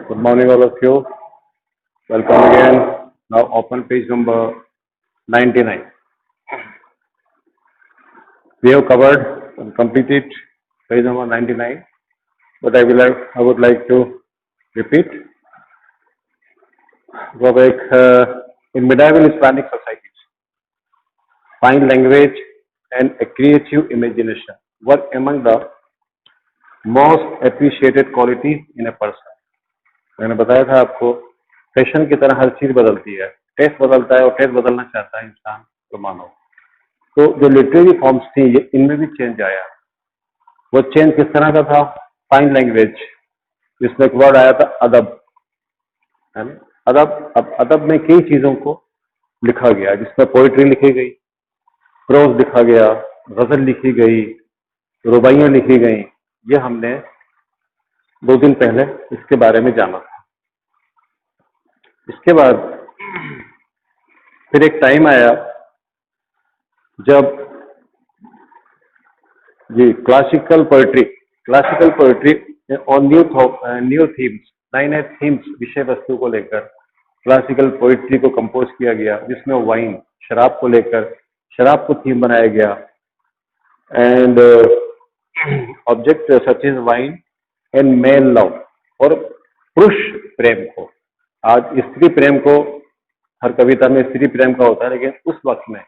Good morning, all of you. Welcome again. Now open page number 99. We have covered and completed page number 99, but I would like to repeat. In medieval Islamic societies, fine language and a creative imagination were among the most appreciated qualities in a person. मैंने बताया था आपको, fashion की तरह हर चीज बदलती है, test बदलता है और टेस्ट बदलना चाहता है इंसान तो मानो। तो जो लिटरेरी फॉर्म्स थी ये इनमें भी चेंज आया। वो चेंज किस तरह का था? फाइन लैंग्वेज, जिसमें एक वर्ड आया था अदब, है ना। अब अदब में कई चीजों को लिखा गया, जिसमें पोइट्री लिखी गई, प्रोज लिखा गया, गजल लिखी गई, रुबाइयां लिखी गई। ये हमने 2 दिन पहले इसके बारे में जाना था। इसके बाद फिर एक टाइम आया जब जी क्लासिकल पोइट्री और न्यू थीम्स, नए नए थीम्स, विषय वस्तु को लेकर क्लासिकल पोइट्री को कंपोज किया गया, जिसमें वाइन, शराब को लेकर शराब को थीम बनाया गया। And object such is wine and male love, और पुरुष प्रेम को, आज स्त्री प्रेम को हर कविता में स्त्री प्रेम का होता है, लेकिन उस वक्त में,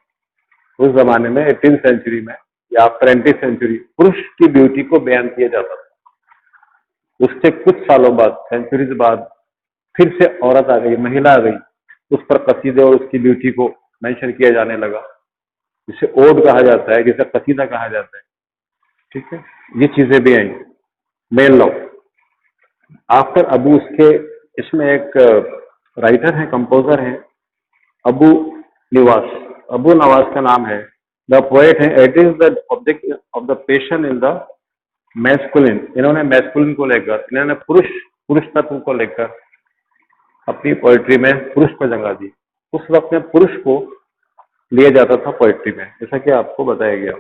उस जमाने में 18th सेंचुरी में या 20th सेंचुरी, पुरुष की ब्यूटी को बयान किया जाता था। उससे कुछ सालों बाद, सेंचुरीज बाद, फिर से औरत आ गई, महिला आ गई, उस पर कसीदे और उसकी ब्यूटी को मेंशन किया जाने लगा, जिसे ओड कहा जाता है, जिसे कसीदा कहा जाता है। ठीक है, ये चीजें भी आई। मेल लव आफ्टर अबू, उसके इसमें एक राइटर है, कंपोजर है, अबू नवास का नाम है, द पोएट है। It is the object of the passion in the masculine. इन्होंने मैस्कुलिन को लेकर, इन्होंने पुरुष तत्व को लेकर अपनी पोएट्री में पुरुष पर जगह दी। उस वक्त में पुरुष को लिया जाता था पोएट्री में, जैसा कि आपको बताया गया।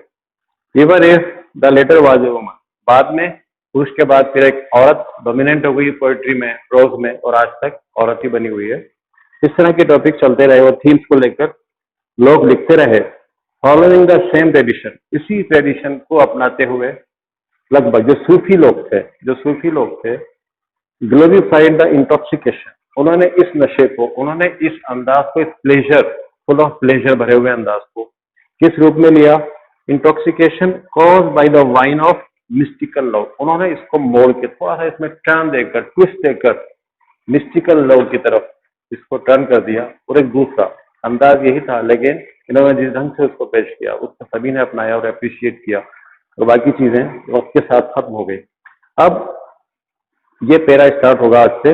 Even if the letter was a woman, बाद में पुरुष के बाद फिर एक औरत डोमिनेंट हो गई पोएट्री में, प्रोज में, और आज तक औरत ही बनी हुई है। इस तरह के टॉपिक चलते रहे और थीम्स को लेकर लोग लिखते रहे, फॉलोइंग द सेम ट्रेडिशन, इसी ट्रेडिशन को अपनाते हुए लगभग जो सूफी लोग थे ग्लोरीफाइड द इंटॉक्सिकेशन, उन्होंने इस नशे को, उन्होंने इस अंदाज को, इस प्लेजर, फुल ऑफ प्लेजर भरे हुए अंदाज को किस रूप में लिया? Intoxication cause by the wine of mystical love. उन्होंने इसको मोड़ के, थोड़ा सा इसमें टर्न देकर, ट्विस्ट देकर, मिस्टिकल लव की तरफ इसको टर्न कर दिया। और एक दूसरा अंदाज यही था, लेकिन इन्होंने जिस ढंग से उसको पेश किया, उसको सभी ने अपनाया और अप्रिशिएट किया, और बाकी चीजें वक्त के साथ खत्म हो गई। अब ये पैरा स्टार्ट होगा आज से।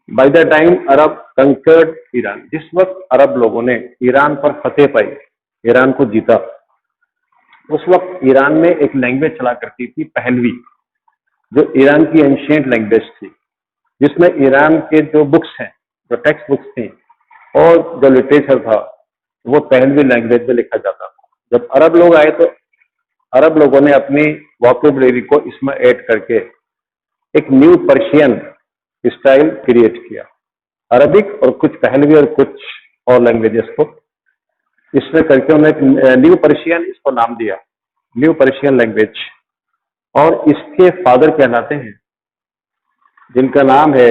By the time Arab conquered Iran, जिस वक्त अरब लोगों ने ईरान पर फतेह पाई, ईरान को जीता, उस वक्त ईरान में एक लैंग्वेज चला करती थी, पहलवी, जो ईरान की एंशिएंट लैंग्वेज थी, जिसमें ईरान के जो बुक्स हैं, जो टेक्स्ट बुक्स थी और जो लिटरेचर था, वो पहलवी लैंग्वेज में लिखा जाता था। जब अरब लोग आए तो अरब लोगों ने अपनी वोकैबुलरी को इसमें ऐड करके एक न्यू पर्शियन स्टाइल क्रिएट किया, अरबिक और कुछ पहलवी और कुछ और लैंग्वेजेस को इसमें करके उन्होंने न्यू पर्शियन इसको नाम दिया, न्यू पर्शियन लैंग्वेज। और इसके फादर कहलाते हैं, जिनका नाम है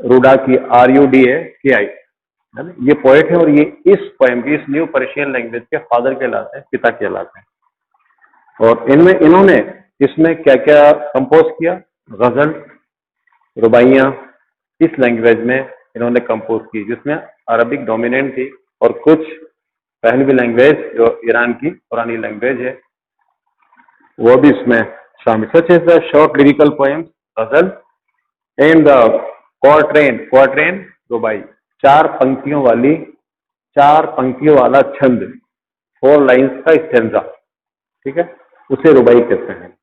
रुडाकी, RUDAKI, ये पोएट है, और ये इस पोएम की, इस न्यू पर्शियन लैंग्वेज के फादर कहलाते हैं, पिता कहलाते हैं। और इन्होंने इसमें क्या क्या कंपोज किया? गजल, रुबाइयां, इस लैंग्वेज में इन्होंने कंपोज की, जिसमें अरबिक डोमिनेंट थी, और कुछ पहलवी लैंग्वेज जो ईरान की पुरानी लैंग्वेज है वो भी इसमें शामिल। Such is the short lyrical poems, गजल, एंड द क्वार्ट्रेन रुबाई, 4 पंक्तियों वाला छंद, 4 लाइन्स का स्टेंजा, ठीक है, उसे रुबाई कहते हैं।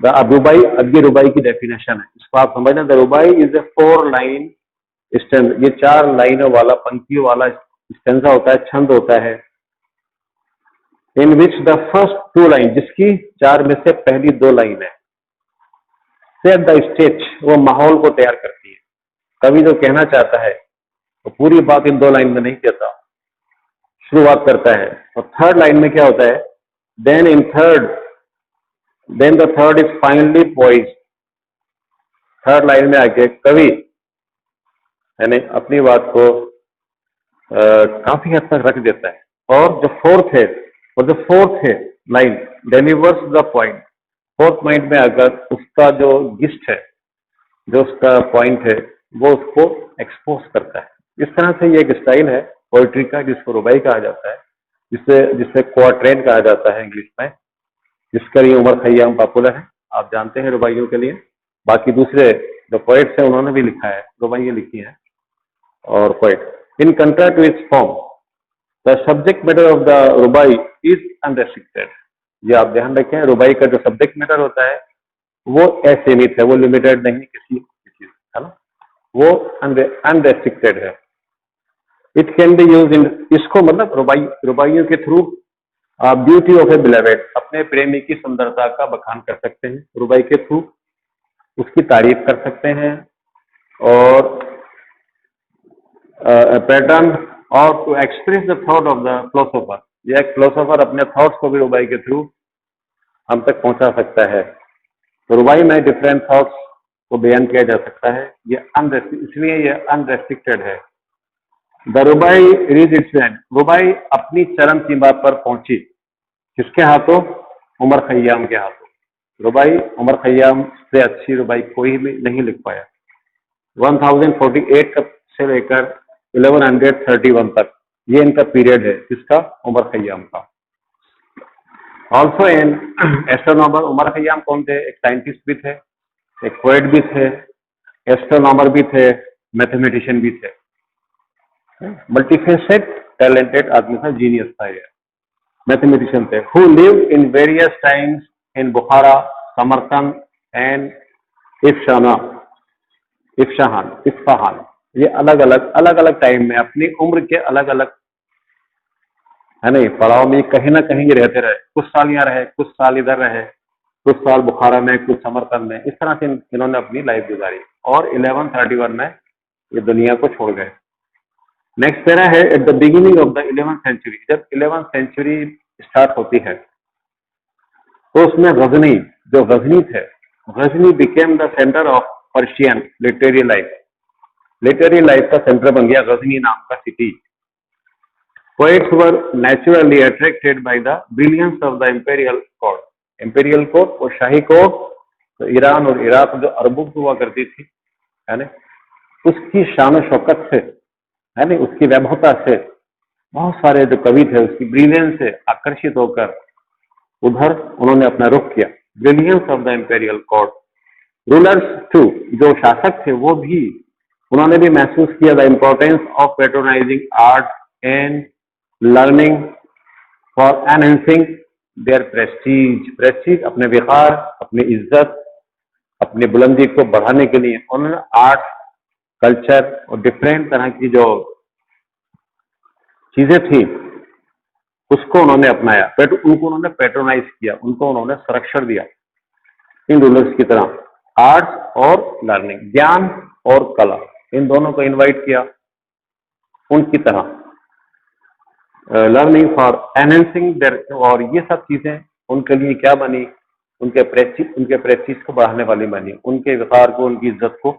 रुबाई, अब ये रुबाई की डेफिनेशन है, इसको आप समझना। The rubai is a 4 line stanza, ये 4 लाइनों वाला, पंक्तियों वाला स्टेंजा होता है, छंद होता है। इन विच द फर्स्ट 2 लाइन, जिसकी 4 में से पहली 2 लाइन है, सेट द स्टेज, वो माहौल को तैयार करती है। कवि जो कहना चाहता है तो पूरी बात इन 2 लाइन में नहीं कहता, शुरुआत करता है। और थर्ड लाइन में क्या होता है, then the third is finally poise. Third line में आके कवि यानी अपनी बात को काफी हद तक रख देता है। और जो फोर्थ है line delivers the point. Fourth point में आकर उसका जो गिस्ट है, जो उसका पॉइंट है, वो उसको एक्सपोज करता है। इस तरह से ये एक स्टाइल है पोइट्री का, जिसको रुबाई कहा जाता है, जिसे जिसे क्वाट्रेन कहा जाता है इंग्लिश में, जिसके लिए उमर खयाम पॉपुलर है। आप जानते हैं रुबाइयों के लिए। बाकी दूसरे जो पोइट्स हैं उन्होंने भी लिखा है, रुबाइयाँ लिखी हैं और poet. In contrast to its form, the subject matter of the rubai is unrestricted. ये आप ध्यान रखें, रुबाई का जो सब्जेक्ट मैटर होता है वो असीमित है, वो लिमिटेड नहीं किसी चीज, है ना, वो अनरेस्ट्रिक्टेड है। It can be use in, इसको मतलब रुबाइयों के through beauty of A beloved, अपने प्रेमी की सुंदरता का बखान कर सकते हैं रुबाई के थ्रू, उसकी तारीफ कर सकते हैं। और पैटर्न और to express the thought of the philosopher, या एक फिलोसोफर अपने थॉट्स को भी रुबाई के थ्रू हम तक पहुंचा सकता है। तो रुबाई में डिफरेंट थॉट्स को बयान किया जा सकता है। ये इसलिए ये अनरेस्ट्रिक्टेड है। द रुबाई रीच इट्स एंड, रुबाई अपनी चरम सीमा पर पहुंची, किसके हाथों, उमर खयाम के हाथों। रुबाई उमर खयाम से अच्छी रुबाई कोई भी नहीं लिख पाया। 1048 से लेकर 1131 तक ये इनका पीरियड है, किसका, उमर खयाम का। Also an astronomer, Omar Khayyam कौन थे, एक साइंटिस्ट भी थे, एक पोएट भी थे, एस्ट्रोनॉमर भी थे, मैथमेटिशियन भी थे, मल्टीफेसेट टैलेंटेड आदमी था, जीनियस था ये, मैथमेटिशियन थे। Who live in various times in Bukhara, Samarkand and Isfahan. ये अलग अलग टाइम में अपनी उम्र के अलग अलग, है नहीं, पड़ाव में कहीं ना कहीं रहते रहे। कुछ साल यहाँ रहे, कुछ साल इधर रहे, कुछ साल बुखारा में, कुछ समरकंद में। इस तरह से इन्होंने अपनी लाइफ गुजारी और 1131 में ये दुनिया को छोड़ गए। नेक्स्ट पैरा है, at the beginning of the 11th century. जब 11th सेंचुरी स्टार्ट होती है तो उसमें गजनी, जो गजनी थे, Ghazni became the centre of Persian literary life. Literary life का सेंटर बन गया गजनी नाम का city. Poets were naturally attracted by the brilliance of the imperial court. imperial court और शाही कोर्ट, तो ईरान और इराक जो अरबों की हुआ करती थी, है ना, उसकी शान शौकत से, है ना, उसकी वैभवता से बहुत सारे जो कवि थे उसकी ब्रिलियंस से आकर्षित होकर उधर उन्होंने अपना रुख किया। Brilliance of the imperial court. Rulers too, जो शासक थे वो भी, उन्होंने भी महसूस किया the importance of patronising art and learning for enhancing their prestige, अपने विकार, अपनी इज्जत, अपनी बुलंदी को बढ़ाने के लिए उन्होंने आर्ट, कल्चर और डिफरेंट तरह की जो चीजें थी उसको उन्होंने अपनाया। उनको उन्होंने पेट्रोनाइज किया, उनको उन्होंने संरक्षण दिया इन रूलर्स की तरह। आर्ट्स और लर्निंग, ज्ञान और कला, इन दोनों को इनवाइट किया उनकी तरह। लर्निंग फॉर एनहेंसिंग देयर, और ये सब चीजें उनके लिए क्या बनी, उनके प्रेस्टीज को बढ़ाने वाली बनी, उनके विकार को, उनकी इज्जत को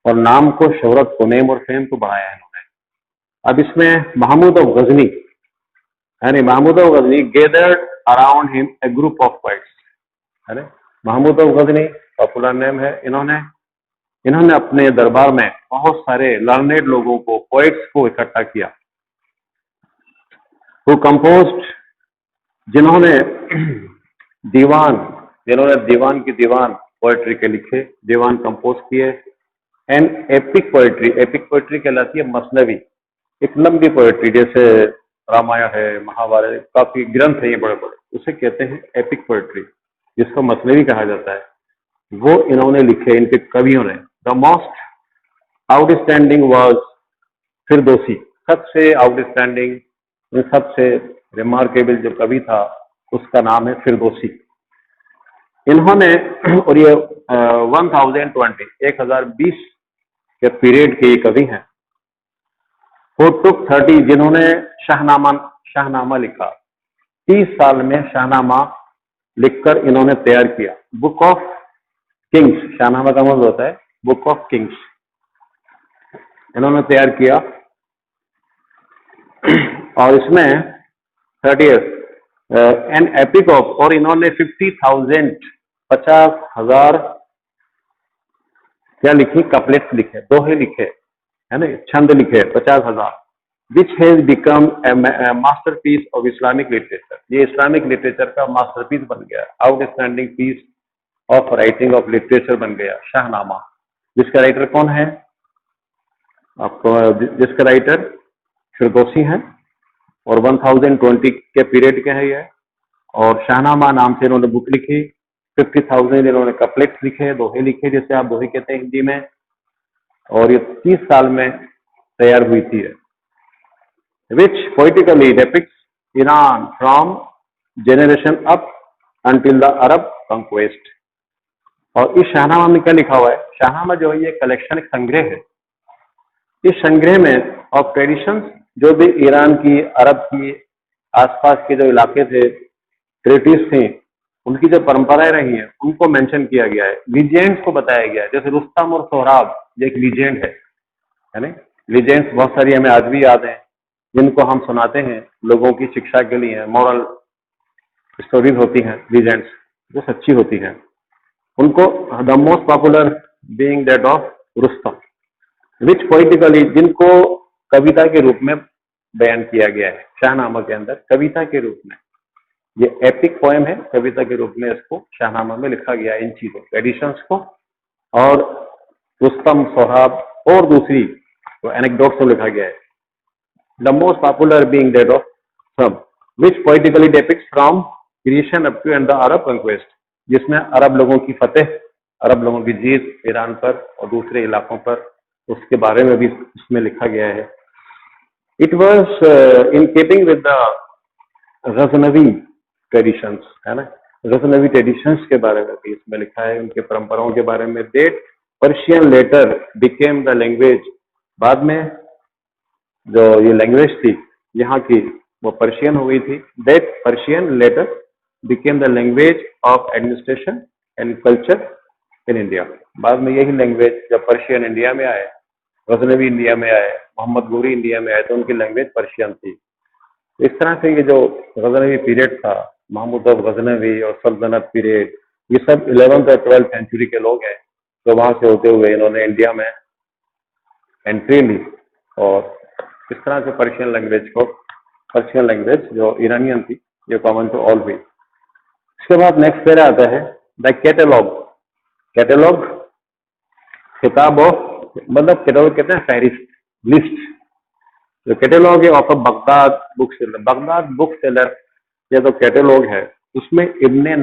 और नाम को, शोहरत को, नेम और फेम को बढ़ाया इन्होंने। अब इसमें महमूद ऑफ गजनी, यानी Mahmud of Ghazni gathered around him a group of poets, है ना। Mahmud of Ghazni popular name है। इन्होंने अपने दरबार में बहुत सारे लर्नेड लोगों को, पोइट्स को इकट्ठा किया। हु कंपोज्ड, जिन्होंने दीवान की दीवान पोएट्री के लिखे, दीवान कंपोज किए। एंड एपिक पोएट्री कहलाती है मसनवी, एक लंबी पोएट्री, जैसे रामायण है, महाभारत, काफी ग्रंथ है ये बड़े बड़े, उसे कहते हैं एपिक पोएट्री, जिसको मसनवी कहा जाता है, वो इन्होंने लिखे, इनके कवियों ने। The most outstanding was Firdausi, सबसे आउटस्टैंडिंग, सबसे रिमार्केबल जो कवि था उसका नाम है फिरदौसी। इन्होंने और ये 1020 के पीरियड के कवि हैं। हु टुक 30 जिन्होंने शाहनामा लिखा, 30 साल में शाहनामा लिखकर इन्होंने तैयार किया। बुक ऑफ किंग्स, शाहनामा का मतलब होता है बुक ऑफ किंग्स, इन्होंने तैयार किया। और इसमें 30th एन एपिक ऑफ, और इन्होंने 50,000 क्या लिखी, कपलेट्स लिखे, दोहे लिखे, है ना, छंद लिखे 50,000, which has become masterpiece of Islamic literature. ये इस्लामिक लिटरेचर का मास्टरपीस बन गया, outstanding piece of writing of literature बन गया शाहनामा। जिसका राइटर कौन है आपको, जिसका राइटर फिरदौसी है, और 1020 के पीरियड के है ये। और शाहनामा नाम से इन्होंने बुक लिखी, 50,000 इन्होंने कपलेट्स लिखे, दोहे लिखे, जिसे आप दोहे कहते हैं हिंदी में, और ये 30 साल में तैयार हुई थी। Which poetically depicts Iran from generation up until the Arab conquest. और इस शाहनामा में क्या लिखा हुआ है, शाहनामा जो है ये कलेक्शन, एक संग्रह है। इस संग्रह में ऑफ ट्रेडिशंस, जो भी ईरान की, अरब की, आसपास के जो इलाके थे, ट्रेटिस थे, उनकी जो परंपराएं रही हैं उनको मेंशन किया गया है। लीजेंड्स को बताया गया है, जैसे रुस्तम और सोहराब, ये एक लीजेंड है ना। लीजेंड्स बहुत सारी हमें आज भी याद हैं, जिनको हम सुनाते हैं लोगों की शिक्षा के लिए, मॉरल स्टोरीज होती हैं, लीजेंड्स जो सच्ची होती हैं। उनको the most popular being that of Rustam, which poetically, जिनको कविता के रूप में बयान किया गया है शाहनामा के अंदर, कविता के रूप में। ये एपिक पोएम है, कविता के रूप में इसको शाहनामा में लिखा गया है, इन चीजों एडिशंस को, और रुस्तम, सोहराब और दूसरी तो एनेक्डोट्स को लिखा गया है। The most popular being that of sub, which poetically depicts from creation up to end the Arab conquest, जिसमें अरब लोगों की फतेह, अरब लोगों की जीत ईरान पर और दूसरे इलाकों पर, उसके बारे में भी इसमें लिखा गया है। It was in keeping with the Ghaznavi traditions, है ना, गजनवी ट्रेडिशंस के बारे में भी इसमें लिखा है, उनके परंपराओं के बारे में। That Persian later became the language, बाद में जो ये लैंग्वेज थी यहाँ की वो पर्शियन हो गई थी। That Persian later became the language of administration and culture in India. बाद में यही लैंग्वेज, जब पर्शियन इंडिया में आए, गजनवी इंडिया में आए, मोहम्मद गोरी इंडिया में आए, तो उनकी लैंग्वेज पर्शियन थी। इस तरह से ये जो गजनवी पीरियड था, महमूद ऑफ गजनवी और सल्तनत पीरियड, ये सब 11th और 12th सेंचुरी के लोग हैं, तो वहां से होते हुए इन्होंने इंडिया में एंट्री ली, और इस तरह से पर्शियन लैंग्वेज जो ईरानियन थी, ये कॉमन टू ऑल हुई। इसके बाद नेक्स्ट पेरा आता है द कैटलॉग। कैटलॉग किताब ऑफ, मतलब कैटलॉग कहते हैं फहरिस्त, लिस्ट। जो कैटलॉग है of Baghdad book seller, Baghdad book seller, ये तो कैटलॉग है। उसमें इब्ने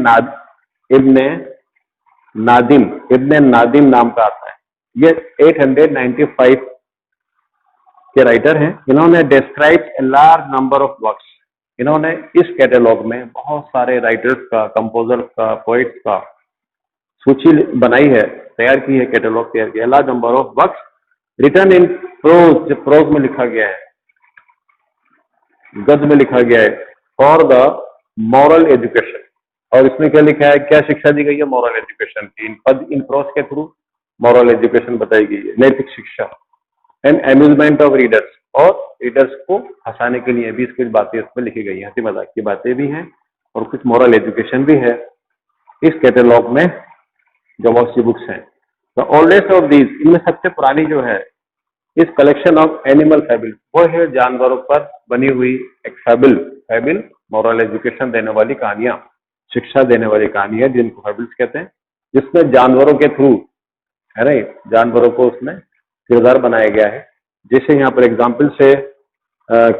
नादिम नाम का आता है। ये 895 के राइटर हैं। इन्होंने describe a large number of works, इन्होंने इस कैटलॉग में बहुत सारे राइटर्स का, कंपोजर्स का, पोइट्स का सूची बनाई है, तैयार की है, कैटलॉग तैयार किया। Large number of works written in prose, जो प्रोज में लिखा गया है, गद्य में लिखा गया है, फॉर द मॉरल एजुकेशन। और इसमें क्या लिखा है, क्या शिक्षा दी गई है, मॉरल एजुकेशन की। इन प्रोज के थ्रू मॉरल एजुकेशन बताई गई है, नैतिक शिक्षा। एंड एम्यूजमेंट ऑफ रीडर्स, और रीडर्स को हंसाने के लिए भी कुछ बातें इसमें लिखी गई हैं, हंसी मजाक की बातें भी हैं और कुछ मॉरल एजुकेशन भी है इस कैटलॉग में, जो बहुत सी बुक्स हैं। द ओल्डेस्ट ऑफ दीज, इनमें सबसे पुरानी जो है, इस कलेक्शन ऑफ एनिमल फैबिल, वो है जानवरों पर बनी हुई एक फैबिल मॉरल एजुकेशन देने वाली कहानियां, शिक्षा देने वाली कहानियां, जिनको फैबिल्स कहते हैं, जिसमें जानवरों के थ्रू, है ना, जानवरों को उसमें किरदार बनाया गया है। जैसे यहाँ पर एग्जाम्पल से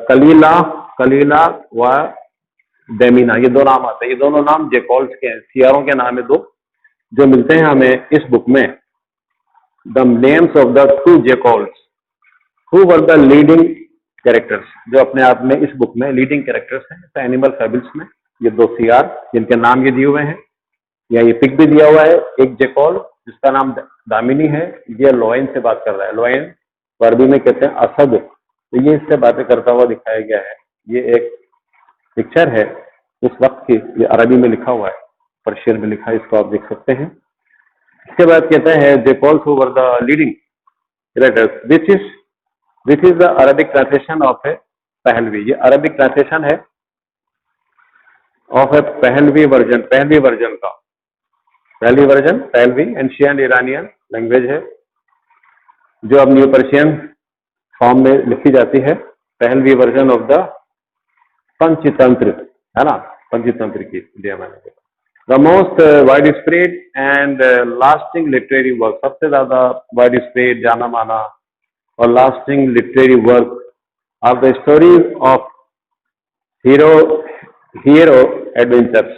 कलीला व डेमिना, ये दो नाम आते हैं। ये दोनों नाम जेकॉल्स के हैं, सियारों के नाम है दो, जो मिलते हैं हमें इस बुक में। The names of the 2 jackals who were the leading characters, जो अपने आप में इस बुक में लीडिंग कैरेक्टर्स हैं। तो एनिमल फैबिल्स में ये 2 सियार, जिनके नाम ये दिए हुए हैं, या ये पिक भी दिया हुआ है, एक जेकॉल जिसका नाम दामिनी है, ये लोयन से बात कर रहा है। लोयन अरबी में कहते हैं असद, तो ये इससे बातें करता हुआ दिखाया गया है। ये एक पिक्चर है उस वक्त की, ये अरबी में लिखा हुआ है, पर्शियन में लिखा है, इसको आप देख सकते हैं। इसके बाद कहते हैं they calls who were the leading writers, this is the Arabic translation of a Pahlavi. ये अरबिक ट्रांसलेशन है of a Pahlavi version, Pahlavi version का। पहली version Pahlavi ancient Iranian language है, जो अब न्यू पर्शियन फॉर्म में लिखी जाती है। Pahlavi version of the Panchatantra, है ना, पंचतंत्र की इंडिया में। The most wide spread and lasting literary work, सबसे ज्यादा वाइड स्प्रेड, जाना माना और lasting literary work of the stories of hero adventures,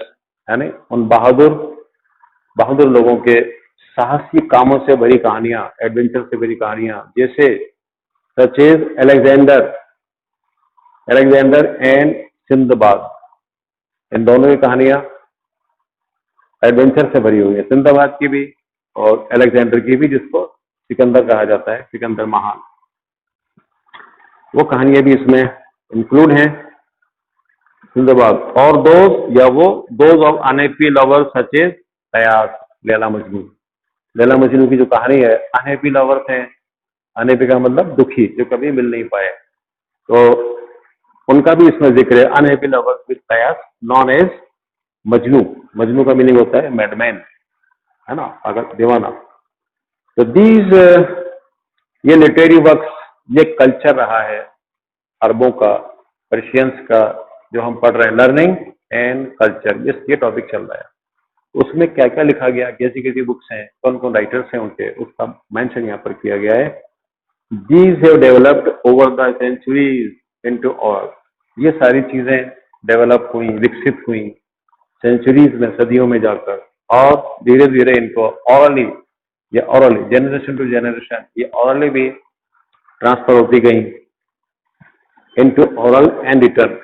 यानी उन बहादुर लोगों के साहसी कामों से भरी कहानियां, एडवेंचर से भरी कहानियां, जैसे सचेज एलेक्जेंडर एंड सिंदबाद। इन दोनों की कहानियां एडवेंचर से भरी हुई है, सिंदबाद की भी और एलेक्जेंडर की भी, जिसको सिकंदर कहा जाता है, सिकंदर महान। वो कहानियां भी इसमें इंक्लूड हैं, सिंदबाद। और those of unhappy lovers such as Qays, Laila Majnu. Laila Majnu की जो कहानी है, अनहैप्पी लवर्स हैं, अनहैप्पी का मतलब दुखी, जो कभी मिल नहीं पाए, तो उनका भी इसमें जिक्र है। अनहैप्पी लवर्स विद कयास नॉन एज मजनू। मजनू का मीनिंग होता है मैडमैन, है ना, अगर दीवाना। तो दीज ये लिटरेरी वर्क्स, ये कल्चर रहा है अरबों का, पर्शियंस का, जो हम पढ़ रहे हैं, लर्निंग एंड कल्चर, ये टॉपिक चल रहा है। उसमें क्या क्या लिखा गया, कैसी कैसी बुक्स हैं, कौन कौन राइटर्स हैं उनके, उसका मेंशन यहाँ पर किया गया है। These have developed over the centuries into all, ये सारी चीजें डेवलप हुई, विकसित हुई सेंचुरीज में, सदियों में जाकर, और धीरे धीरे इनको ऑरली जनरेशन टू जनरेशन, ये ऑरली भी ट्रांसफर होती गई into oral and return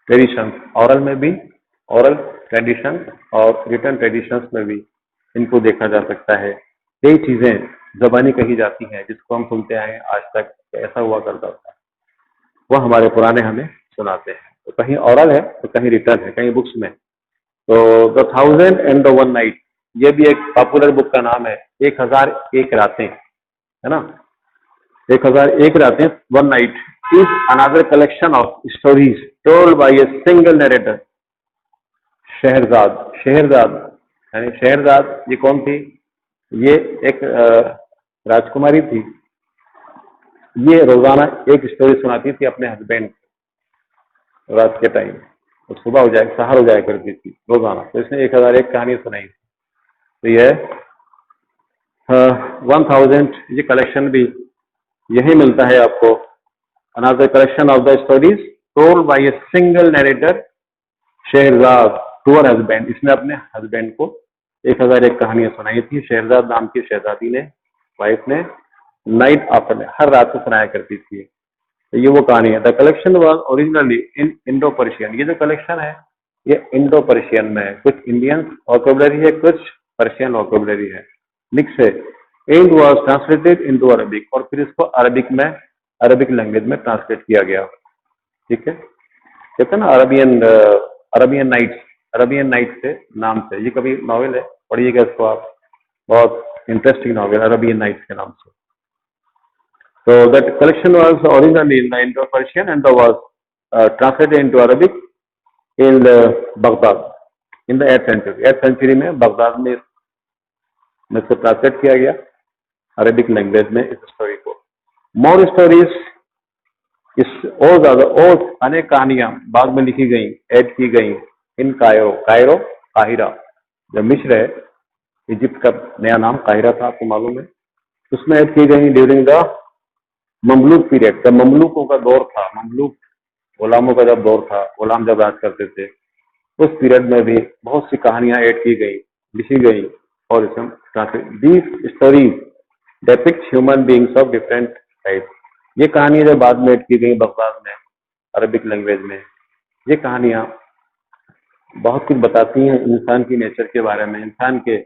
tradition. Oral में भी, ओरल ट्रेडिशन और रिटर्न ट्रेडिशंस में भी इनको देखा जा सकता है। कई चीजें जबानी कही जाती हैं जिसको हम सुनते आए आज तक, ऐसा हुआ करता था, वो हमारे पुराने हमें सुनाते हैं। तो कहीं ओरल है तो कहीं रिटर्न है, कहीं बुक्स में। तो द 1001 नाइट, ये भी एक पॉपुलर बुक का नाम है। 1001 रातें, है ना, 1001 रातें, one night is another collection of stories told by a single narrator. Shahrzad यानी शहरजाद, ये कौन थी? ये एक राजकुमारी थी। ये रोजाना एक स्टोरी सुनाती थी अपने हस्बैंड को रात के टाइम, और सुबह सहर हो जाया करती थी रोजाना। तो इसने 1001 कहानी सुनाई। तो ये 1000, ये कलेक्शन भी यही मिलता है आपको। Another collection of the stories told by a single narrator Shahrazad to her husband, इसने अपने हस्बैंड को 1001 कहानियां सुनाई थी। शहरजाद नाम की शहजादी ने, वाइफ ने, नाइट आफ्टर, हर रात को सुनाया करती थी। तो ये वो कहानी है। The collection was originally in Indo Persian, ये जो कलेक्शन है ये इंडो पर्शियन में है, कुछ इंडियन वोकैबुलरी है, कुछ पर्शियन वोकैबुलरी है, मिक्स है। And was translated into Arabic, और फिर इसको अरबिक लैंग्वेज में ट्रांसलेट किया गया। ठीक है, कहते हैं ना अरबियन नाइट्स से नाम से, ये कभी नॉवेल है, पढ़िएगा इसको आप, बहुत इंटरेस्टिंग नॉवेल, अरबियन नाइट्स के नाम से। So that collection was originally in the Indo-Persian and was translated into Arabic in Baghdad in the 8th century. 8th century में बगदाद में इसको ट्रांसलेट किया गया अरबिक लैंग्वेज में इस स्टोरी को। मोर स्टोरीज, इस और ज्यादा और अनेक कहानियां बाद में लिखी गई, ऐड की गई इन काहिरा, जो मिस्र है, इजिप्ट का नया नाम काहिरा था, आपको मालूम है, उसमें ऐड की गई ड्यूरिंग द ममलूक पीरियड। जब ममलूकों का दौर था, ममलूक गुलामों का जब दौर था, गुलाम जब राज करते थे, उस पीरियड में भी बहुत सी कहानियां ऐड की गई, लिखी गई, और these stories depict human beings of different type. ये कहानियां जो बाद में ऐड की गई बगदाद में अरबिक लैंग्वेज में, ये कहानियां बहुत कुछ बताती हैं इंसान की नेचर के बारे में, इंसान के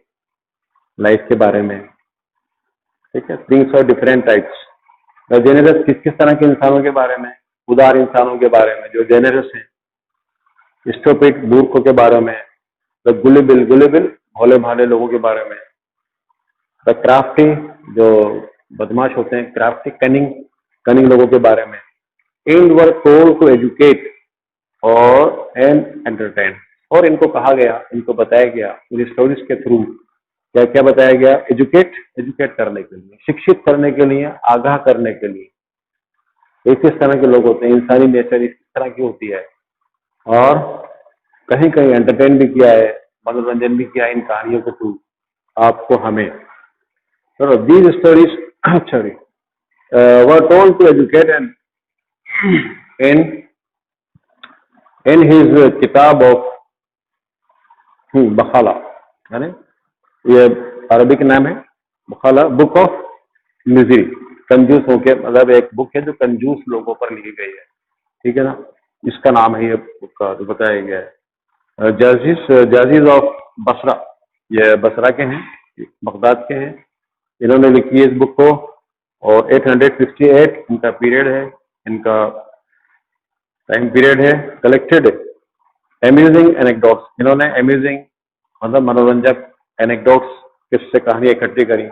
लाइफ के बारे में, ठीक है। Things of different types. The generous किस किस तरह के इंसानों के बारे में, उदार इंसानों के बारे में जो जेनरस हैं, स्टोपिक मूर्खों के बारे में, द गुलेबिल गुलेबिल भोले भाले लोगों के बारे में, द क्राफ्टी जो बदमाश होते हैं, क्राफ्टी कनिंग कनिंग लोगों के बारे में। And were told to educate और एंड एंटरटेन, और इनको कहा गया, इनको बताया गया इन स्टोरीज के थ्रू, क्या क्या बताया गया, एजुकेट एजुकेट करने के लिए, शिक्षित करने के लिए, आगाह करने के लिए। इस तरह के लोग होते हैं, इंसानी नेचर इस तरह की होती है। और कहीं कहीं एंटरटेन भी किया है, मनोरंजन भी किया है इन कहानियों के थ्रू आपको, हमें। So these stories sorry were told to educate, and in his किताब ऑफ बखाला, यानी ये अरबिक नाम है बखाला, बुक ऑफ मिजरी, कंजूसों के, मतलब एक बुक है जो कंजूस लोगों पर लिखी गई है, ठीक है ना, इसका नाम है ये बुक का, तो बताया गया है। जाजिज ऑफ बसरा, ये बसरा के हैं, बगदाद के हैं, इन्होंने लिखी है इस बुक को, और 858 इनका पीरियड है, इनका टाइम पीरियड है। कलेक्टेड एम्यूजिंग एनेक्डोट्स, इन्होंने एम्यूजिंग मतलब मनोरंजक एनेक्डोट्स, किससे कहानी इकट्ठी करी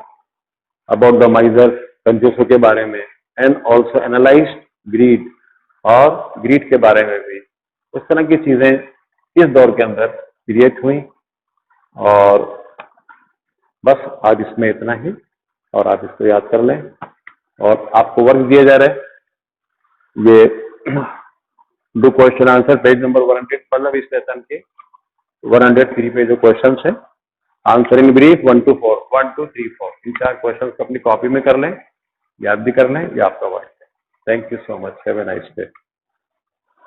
अबाउट द माइजर, कंजूसों के बारे में, एंड ऑल्सो एनालाइज ग्रीड, और ग्रीड के बारे में भी। उस तरह की चीजें इस दौर के अंदर क्रिएट हुई। और बस आज इसमें इतना ही, और आप इसको याद कर लें। और आपको वर्क दिए जा रहे, ये do question answer, page number 100, मतलब इस लेसन के 103 पे जो क्वेश्चन है, answer in brief 1 to 4, 1 2 3 4, in 4 question अपनी कॉपी में कर लें, याद भी कर लें, ये आपका वर्क है। Thank you so much, have a nice day.